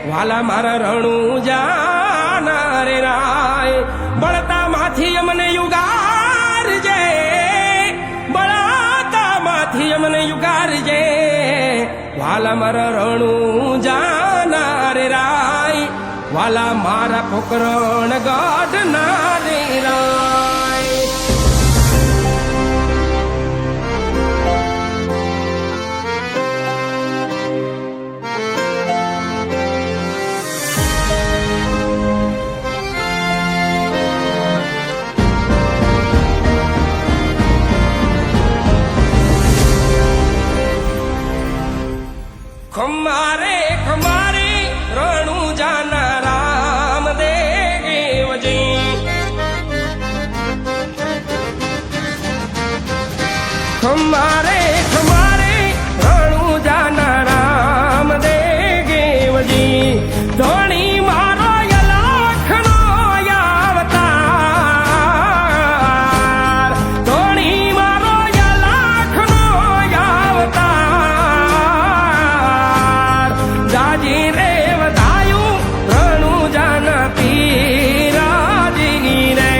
વાલા મારા રણું જાના રે રાય બળતા માંથી અમને યુગારજે બળતા માંથી અમને યુગારજે વાલા મારા રણું જાના રે રાય વાલા મારા પોકરણ ગઢ ના રે રાય ખમારે ખમારે રણું જાના રામદેવજી ખમારે ખમારે રણું જાના રામદેવજી ધણી મારો યલાખનો અવતાર ધણી મારો યલાખનો અવતાર જાજી રે વધાયું રણું જાના પીરાજી રે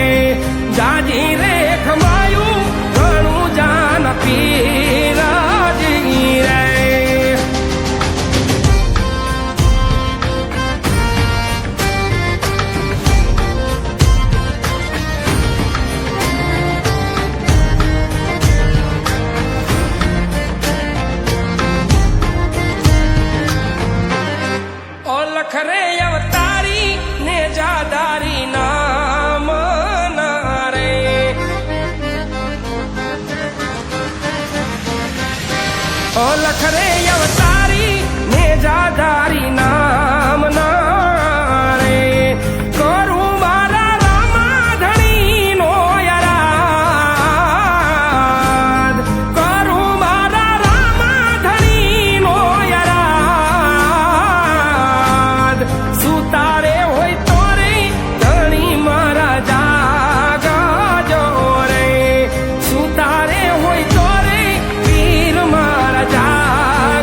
જાજી રે ખમાયું રણું જાના પીરાજી રે ઓલખ રે અવતારી ને જાદારી નામ ના રે ઓલખ રે અવતારી ને જાદારી નામ ના રે કરું મારા રામાધણી નો યરાદ કરું મારા રામાધણી નો યરાદ સુતારે હોય તો રે ધણી મારા જાગજો રે સુતારે હોય તો રે પીર મારા જાગજો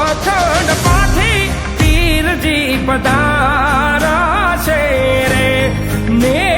અખંડ પાઠી પીરજી પધારા છે રે ને